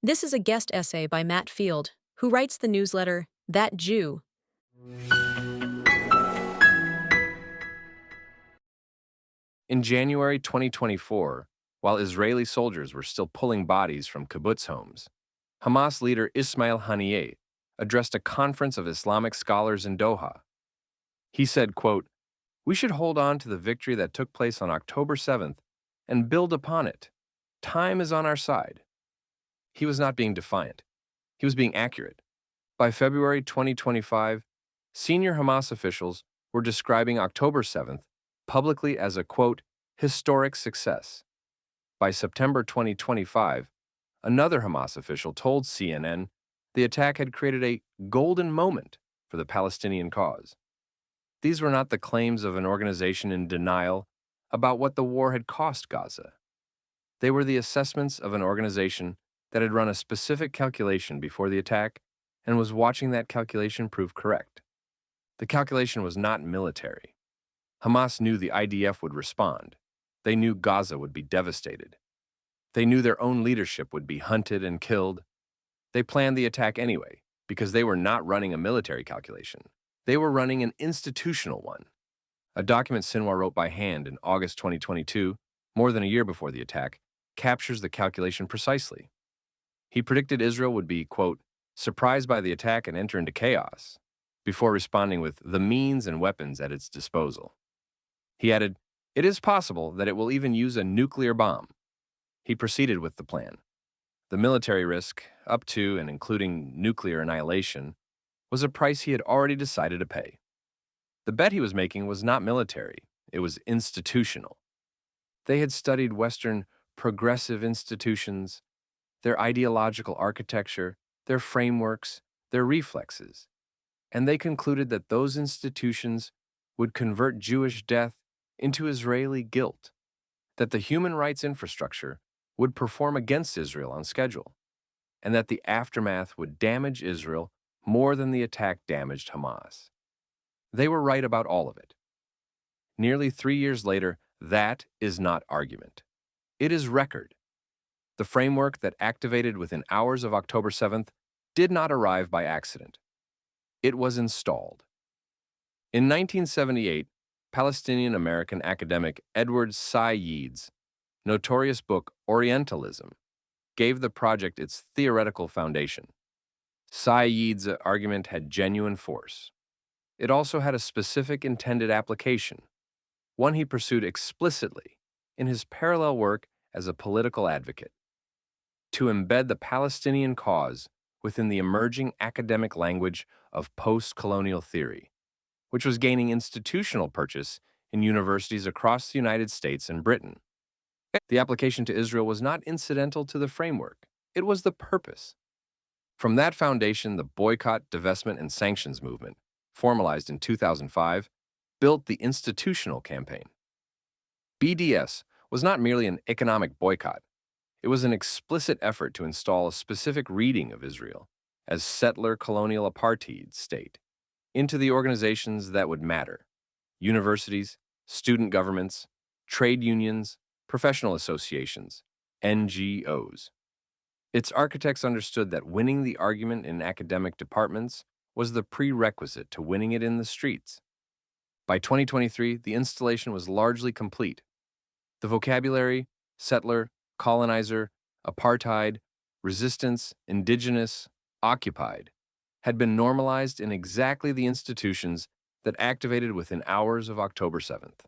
This is a guest essay by Matt Field, who writes the newsletter That Jew. In January 2024, while Israeli soldiers were still pulling bodies from kibbutz homes, Hamas leader Ismail Haniyeh addressed a conference of Islamic scholars in Doha. He said, quote, "We should hold on to the victory that took place on October 7th and build upon it. Time is on our side." He was not being defiant. He was being accurate. By February 2025, senior Hamas officials were describing October 7th publicly as a, quote, historic success. By September 2025, another Hamas official told CNN the attack had created a golden moment for the Palestinian cause. These were not the claims of an organization in denial about what the war had cost Gaza. They were the assessments of an organization that had run a specific calculation before the attack and was watching that calculation prove correct. The calculation was not military. Hamas knew the IDF would respond. They knew Gaza would be devastated. They knew their own leadership would be hunted and killed. They planned the attack anyway, because they were not running a military calculation. They were running an institutional one. A document Sinwar wrote by hand in August 2022, more than a year before the attack, captures the calculation precisely. He predicted Israel would be, quote, surprised by the attack and enter into chaos, before responding with the means and weapons at its disposal. He added, "It is possible that it will even use a nuclear bomb." He proceeded with the plan. The military risk, up to and including nuclear annihilation, was a price he had already decided to pay. The bet he was making was not military, it was institutional. They had studied Western progressive institutions, their ideological architecture, their frameworks, their reflexes, and they concluded that those institutions would convert Jewish death into Israeli guilt, that the human rights infrastructure would perform against Israel on schedule, and that the aftermath would damage Israel more than the attack damaged Hamas. They were right about all of it. Nearly 3 years later, that is not argument. It is record. The framework that activated within hours of October 7th did not arrive by accident. It was installed. In 1978, Palestinian-American academic Edward Said's notorious book Orientalism gave the project its theoretical foundation. Said's argument had genuine force. It also had a specific intended application, one he pursued explicitly in his parallel work as a political advocate: to embed the Palestinian cause within the emerging academic language of post-colonial theory, which was gaining institutional purchase in universities across the United States and Britain. The application to Israel was not incidental to the framework, it was the purpose. From that foundation, the boycott, divestment, and sanctions movement, formalized in 2005, built the institutional campaign. BDS was not merely an economic boycott, it was an explicit effort to install a specific reading of Israel as settler colonial apartheid state into the organizations that would matter: universities, student governments, trade unions, professional associations, NGOs. Its architects understood that winning the argument in academic departments was the prerequisite to winning it in the streets. By 2023, the installation was largely complete. The vocabulary, settler, colonizer, apartheid, resistance, indigenous, occupied, had been normalized in exactly the institutions that activated within hours of October 7th.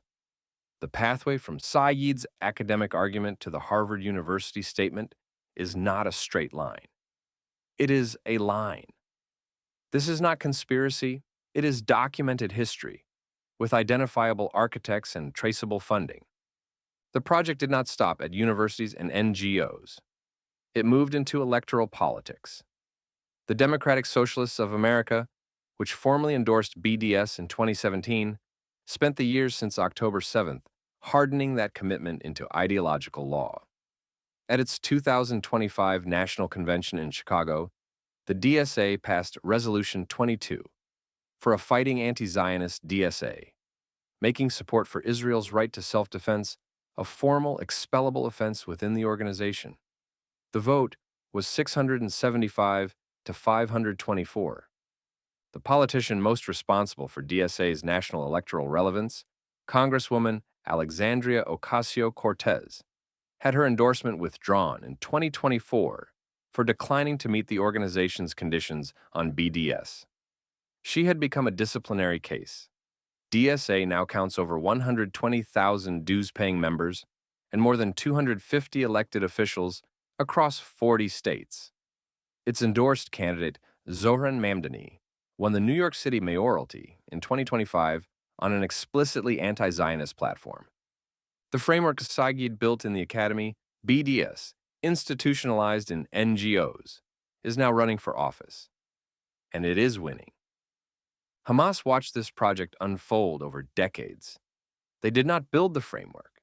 The pathway from Said's academic argument to the Harvard University statement is not a straight line. It is a line. This is not conspiracy, it is documented history, with identifiable architects and traceable funding. The project did not stop at universities and NGOs. It moved into electoral politics. The Democratic Socialists of America, which formally endorsed BDS in 2017, spent the years since October 7th hardening that commitment into ideological law. At its 2025 National Convention in Chicago, the DSA passed Resolution 22 for a fighting anti-Zionist DSA, making support for Israel's right to self-defense a formal, expellable offense within the organization. The vote, was 675 to 524. The politician most responsible for DSA's national electoral relevance, Congresswoman Alexandria Ocasio-Cortez, had her endorsement withdrawn in 2024 for declining to meet the organization's conditions on BDS. She had become a disciplinary case. DSA now counts over 120,000 dues-paying members and more than 250 elected officials across 40 states. Its endorsed candidate, Zohran Mamdani, won the New York City mayoralty in 2025 on an explicitly anti-Zionist platform. The framework Sagid built in the academy, BDS, institutionalized in NGOs, is now running for office. And it is winning. Hamas watched this project unfold over decades. They did not build the framework.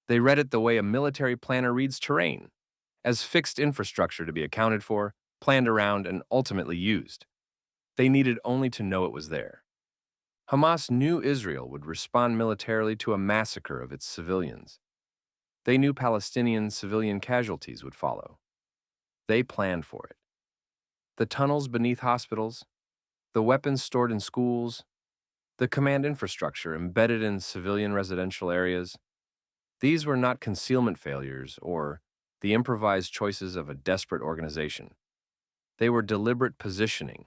They read it the way a military planner reads terrain, as fixed infrastructure to be accounted for, planned around, and ultimately used. They needed only to know it was there. Hamas knew Israel would respond militarily to a massacre of its civilians. They knew Palestinian civilian casualties would follow. They planned for it. The tunnels beneath hospitals, the weapons stored in schools, the command infrastructure embedded in civilian residential areas, these were not concealment failures or the improvised choices of a desperate organization. They were deliberate positioning,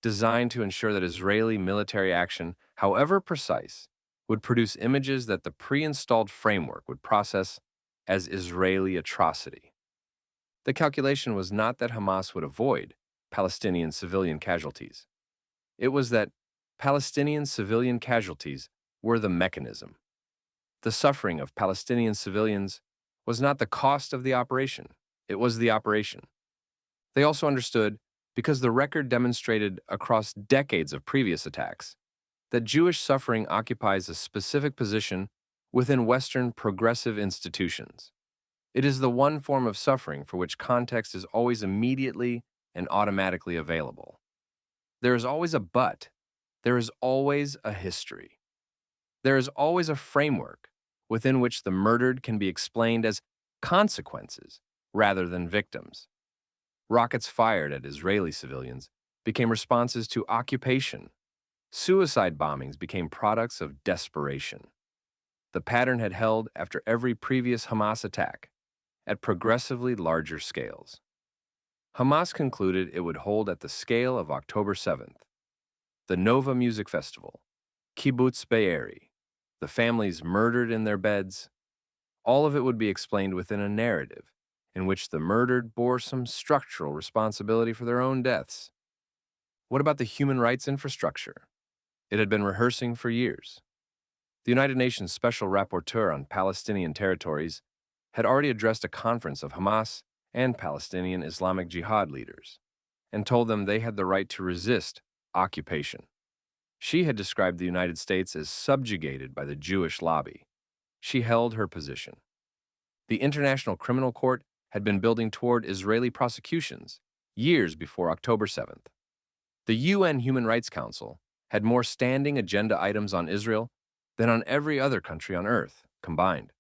designed to ensure that Israeli military action, however precise, would produce images that the pre-installed framework would process as Israeli atrocity. The calculation was not that Hamas would avoid Palestinian civilian casualties. It was that Palestinian civilian casualties were the mechanism. The suffering of Palestinian civilians was not the cost of the operation, it was the operation. They also understood, because the record demonstrated across decades of previous attacks, that Jewish suffering occupies a specific position within Western progressive institutions. It is the one form of suffering for which context is always immediately and automatically available. There is always a but. There is always a history. There is always a framework within which the murdered can be explained as consequences rather than victims. Rockets fired at Israeli civilians became responses to occupation. Suicide bombings became products of desperation. The pattern had held after every previous Hamas attack, at progressively larger scales. Hamas concluded it would hold at the scale of October 7th. The Nova Music Festival, Kibbutz Be'eri, the families murdered in their beds, all of it would be explained within a narrative in which the murdered bore some structural responsibility for their own deaths. What about the human rights infrastructure? It had been rehearsing for years. The United Nations Special Rapporteur on Palestinian Territories had already addressed a conference of Hamas and Palestinian Islamic Jihad leaders and told them they had the right to resist occupation. She had described the United States as subjugated by the Jewish lobby. She held her position. The International Criminal Court had been building toward Israeli prosecutions years before October 7th. The UN Human Rights Council had more standing agenda items on Israel than on every other country on earth combined.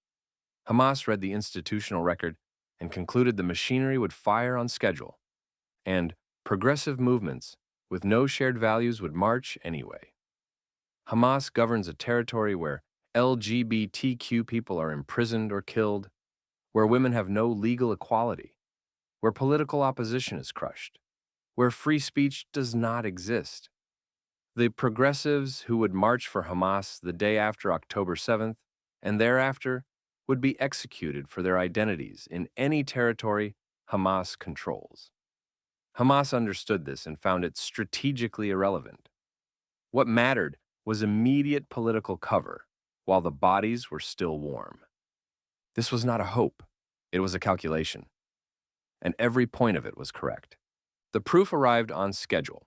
Hamas read the institutional record and concluded the machinery would fire on schedule, and progressive movements with no shared values would march anyway. Hamas governs a territory where LGBTQ people are imprisoned or killed, where women have no legal equality, where political opposition is crushed, where free speech does not exist. The progressives who would march for Hamas the day after October 7th and thereafter would be executed for their identities in any territory Hamas controls. Hamas understood this and found it strategically irrelevant. What mattered was immediate political cover while the bodies were still warm. This was not a hope, it was a calculation. And every point of it was correct. The proof arrived on schedule.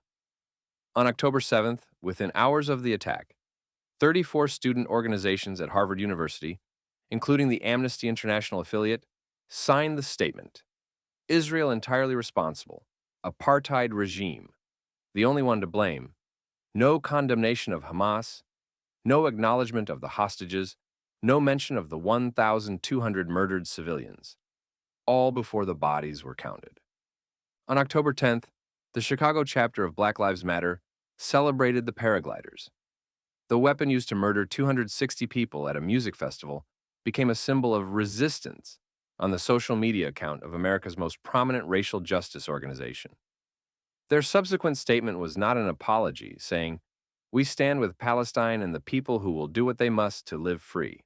On October 7th, within hours of the attack, 34 student organizations at Harvard University, including the Amnesty International affiliate, signed the statement. Israel entirely responsible, apartheid regime, the only one to blame, no condemnation of Hamas, no acknowledgement of the hostages, no mention of the 1,200 murdered civilians, all before the bodies were counted. On October 10th, the Chicago chapter of Black Lives Matter celebrated the paragliders. The weapon used to murder 260 people at a music festival became a symbol of resistance on the social media account of America's most prominent racial justice organization. Their subsequent statement was not an apology, saying, "We stand with Palestine and the people who will do what they must to live free."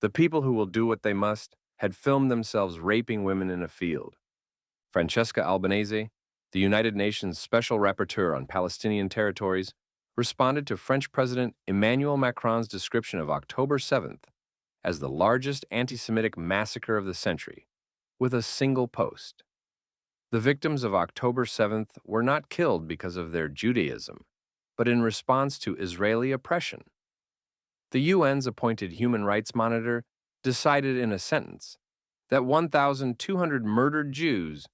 The people who will do what they must had filmed themselves raping women in a field. Francesca Albanese, the United Nations Special Rapporteur on Palestinian Territories, responded to French President Emmanuel Macron's description of October 7th as the largest anti-Semitic massacre of the century, with a single post. The victims of October 7th were not killed because of their Judaism, but in response to Israeli oppression. The UN's appointed human rights monitor decided in a sentence that 1,200 murdered Jews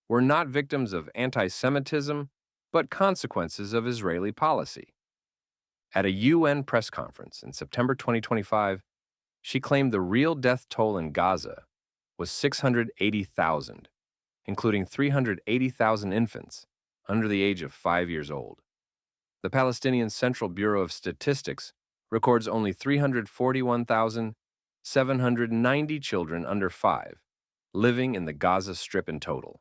were not victims of anti-Semitism, but consequences of Israeli policy. At a UN press conference in September 2025, she claimed the real death toll in Gaza was 680,000, including 380,000 infants under the age of 5 years old. The Palestinian Central Bureau of Statistics records only 341,790 children under 5 living in the Gaza Strip in total.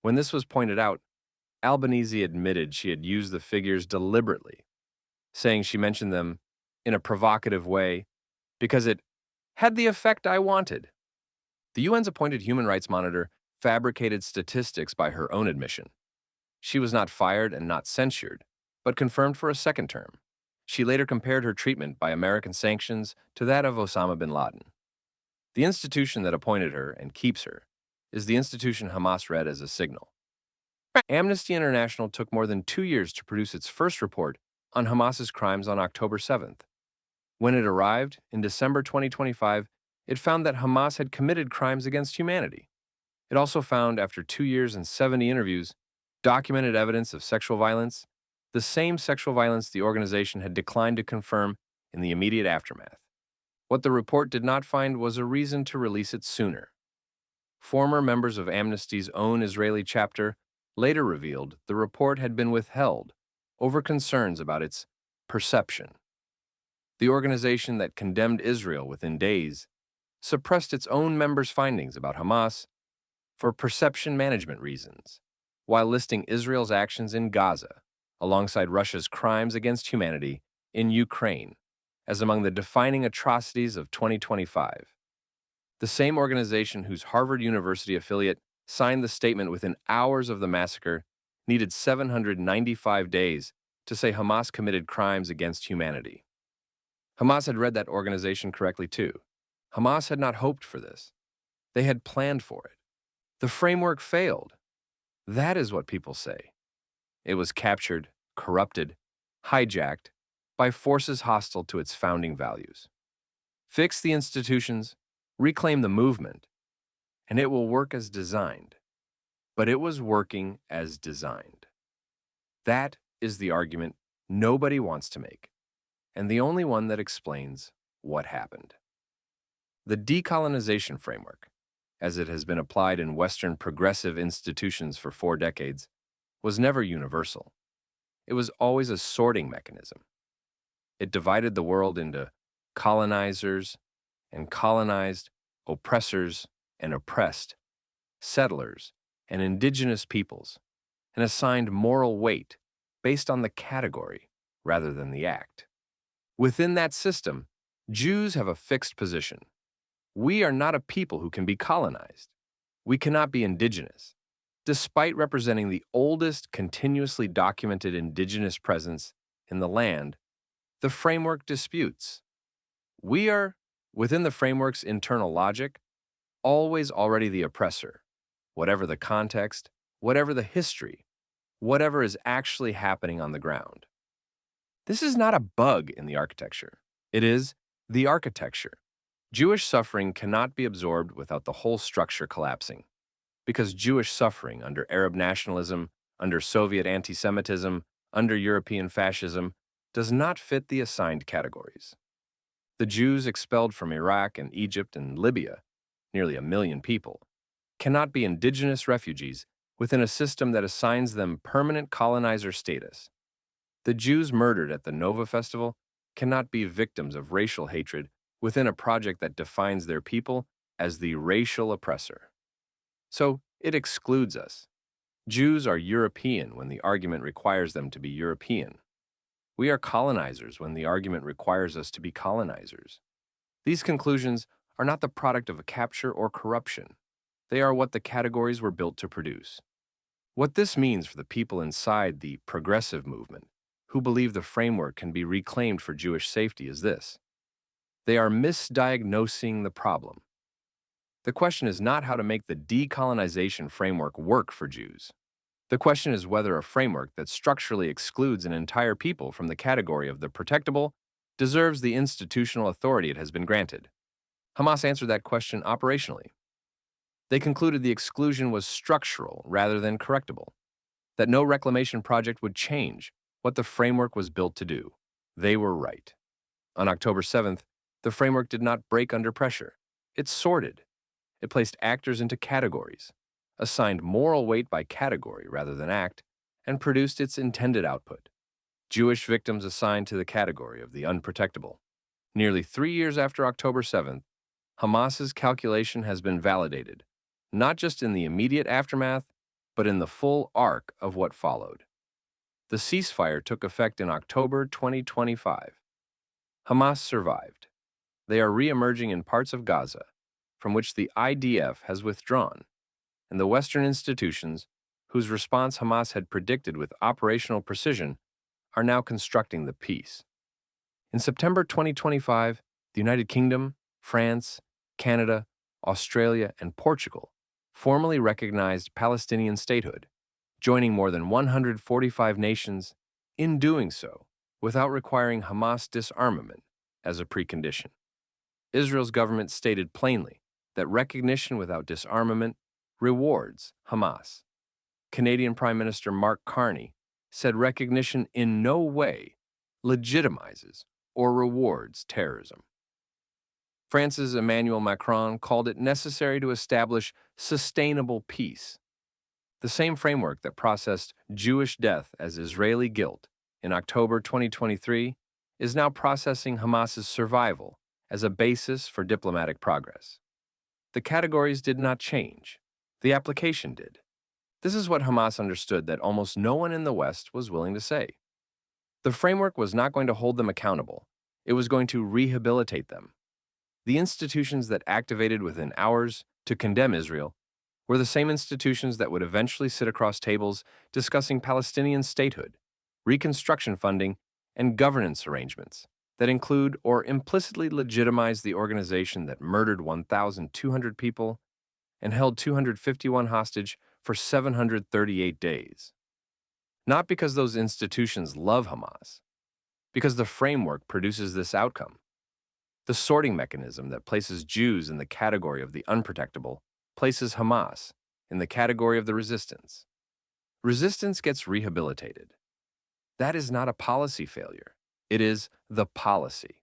When this was pointed out, Albanese admitted she had used the figures deliberately, saying she mentioned them in a provocative way because it had the effect I wanted. The UN's appointed human rights monitor fabricated statistics by her own admission. She was not fired and not censured, but confirmed for a second term. She later compared her treatment by American sanctions to that of Osama bin Laden. The institution that appointed her and keeps her is the institution Hamas read as a signal. Amnesty International took more than 2 years to produce its first report on Hamas's crimes on October 7th. When it arrived in December 2025, it found that Hamas had committed crimes against humanity. It also found, after 2 years and 70 interviews, documented evidence of sexual violence, the same sexual violence the organization had declined to confirm in the immediate aftermath. What the report did not find was a reason to release it sooner. Former members of Amnesty's own Israeli chapter later revealed the report had been withheld over concerns about its perception. The organization that condemned Israel within days suppressed its own members' findings about Hamas for perception management reasons, while listing Israel's actions in Gaza alongside Russia's crimes against humanity in Ukraine as among the defining atrocities of 2025. The same organization whose Harvard University affiliate signed the statement within hours of the massacre needed 795 days to say Hamas committed crimes against humanity. Hamas had read that organization correctly too. Hamas had not hoped for this. They had planned for it. The framework failed. That is what people say. It was captured, corrupted, hijacked by forces hostile to its founding values. Fix the institutions, reclaim the movement, and it will work as designed. But it was working as designed. That is the argument nobody wants to make, and the only one that explains what happened. The decolonization framework, as it has been applied in Western progressive institutions for 4 decades, was never universal. It was always a sorting mechanism. It divided the world into colonizers and colonized, oppressors and oppressed, settlers and indigenous peoples, and assigned moral weight based on the category rather than the act. Within that system, Jews have a fixed position. We are not a people who can be colonized. We cannot be indigenous. Despite representing the oldest continuously documented indigenous presence in the land, the framework disputes. We are, within the framework's internal logic, always already the oppressor, whatever the context, whatever the history, whatever is actually happening on the ground. This is not a bug in the architecture. It is the architecture. Jewish suffering cannot be absorbed without the whole structure collapsing, because Jewish suffering under Arab nationalism, under Soviet anti-Semitism, under European fascism, does not fit the assigned categories. The Jews expelled from Iraq and Egypt and Libya, nearly 1 million people, cannot be indigenous refugees within a system that assigns them permanent colonizer status. The Jews murdered at the Nova Festival cannot be victims of racial hatred within a project that defines their people as the racial oppressor. So it excludes us. Jews are European when the argument requires them to be European. We are colonizers when the argument requires us to be colonizers. These conclusions are not the product of a capture or corruption. They are what the categories were built to produce. What this means for the people inside the progressive movement, who believe the framework can be reclaimed for Jewish safety, is this: they are misdiagnosing the problem. The question is not how to make the decolonization framework work for Jews. The question is whether a framework that structurally excludes an entire people from the category of the protectable deserves the institutional authority it has been granted. Hamas answered that question operationally. They concluded the exclusion was structural rather than correctable, that no reclamation project would change what the framework was built to do. They were right. On October 7th, the framework did not break under pressure. It sorted. It placed actors into categories, assigned moral weight by category rather than act, and produced its intended output: Jewish victims assigned to the category of the unprotectable. Nearly 3 years after October 7th, Hamas's calculation has been validated, not just in the immediate aftermath, but in the full arc of what followed. The ceasefire took effect in October 2025. Hamas survived. They are re-emerging in parts of Gaza, from which the IDF has withdrawn, and the Western institutions, whose response Hamas had predicted with operational precision, are now constructing the peace. In September 2025, the United Kingdom, France, Canada, Australia, and Portugal formally recognized Palestinian statehood, joining more than 145 nations, in doing so without requiring Hamas disarmament as a precondition. Israel's government stated plainly that recognition without disarmament rewards Hamas. Canadian Prime Minister Mark Carney said recognition in no way legitimizes or rewards terrorism. France's Emmanuel Macron called it necessary to establish sustainable peace. The same framework that processed Jewish death as Israeli guilt in October 2023 is now processing Hamas's survival as a basis for diplomatic progress. The categories did not change. The application did. This is what Hamas understood that almost no one in the West was willing to say. The framework was not going to hold them accountable. It was going to rehabilitate them. The institutions that activated within hours to condemn Israel were the same institutions that would eventually sit across tables discussing Palestinian statehood, reconstruction funding, and governance arrangements that include or implicitly legitimize the organization that murdered 1,200 people and held 251 hostage for 738 days. Not because those institutions love Hamas, because the framework produces this outcome. The sorting mechanism that places Jews in the category of the unprotectable places Hamas in the category of the resistance. Resistance gets rehabilitated. That is not a policy failure. It is the policy.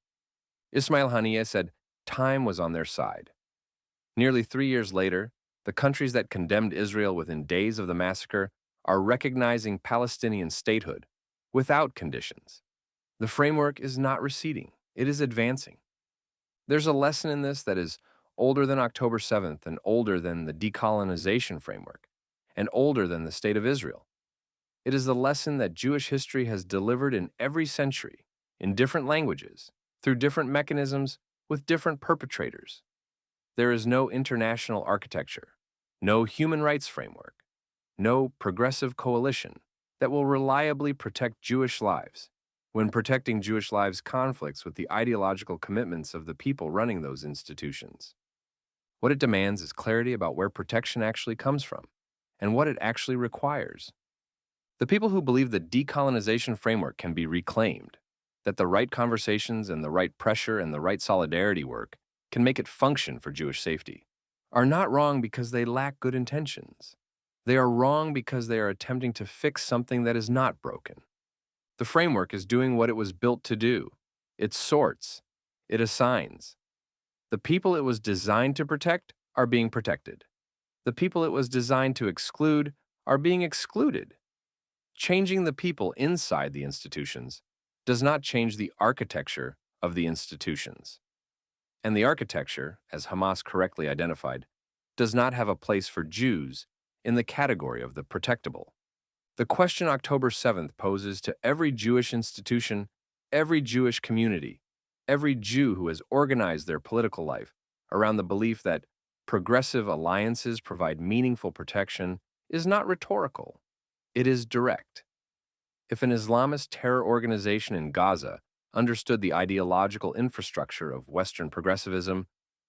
Ismail Haniyeh said time was on their side. Nearly 3 years later, the countries that condemned Israel within days of the massacre are recognizing Palestinian statehood without conditions. The framework is not receding. It is advancing. There's a lesson in this that is older than October 7th and older than the decolonization framework and older than the State of Israel. It is the lesson that Jewish history has delivered in every century, in different languages, through different mechanisms, with different perpetrators. There is no international architecture, no human rights framework, no progressive coalition that will reliably protect Jewish lives when protecting Jewish lives conflicts with the ideological commitments of the people running those institutions. What it demands is clarity about where protection actually comes from and what it actually requires. The people who believe the decolonization framework can be reclaimed, that the right conversations and the right pressure and the right solidarity work can make it function for Jewish safety, are not wrong because they lack good intentions. They are wrong because they are attempting to fix something that is not broken. The framework is doing what it was built to do. It sorts. It assigns. The people it was designed to protect are being protected. The people it was designed to exclude are being excluded. Changing the people inside the institutions does not change the architecture of the institutions. And the architecture, as Hamas correctly identified, does not have a place for Jews in the category of the protectable. The question October 7th poses to every Jewish institution, every Jewish community, every Jew who has organized their political life around the belief that progressive alliances provide meaningful protection is not rhetorical. It is direct. If an Islamist terror organization in Gaza understood the ideological infrastructure of Western progressivism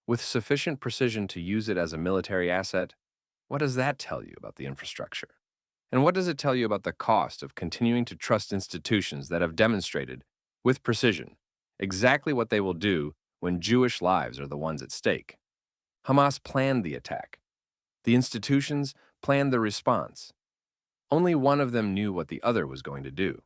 with sufficient precision to use it as a military asset, what does that tell you about the infrastructure? And what does it tell you about the cost of continuing to trust institutions that have demonstrated, with precision, exactly what they will do when Jewish lives are the ones at stake? Hamas planned the attack. The institutions planned the response. Only one of them knew what the other was going to do.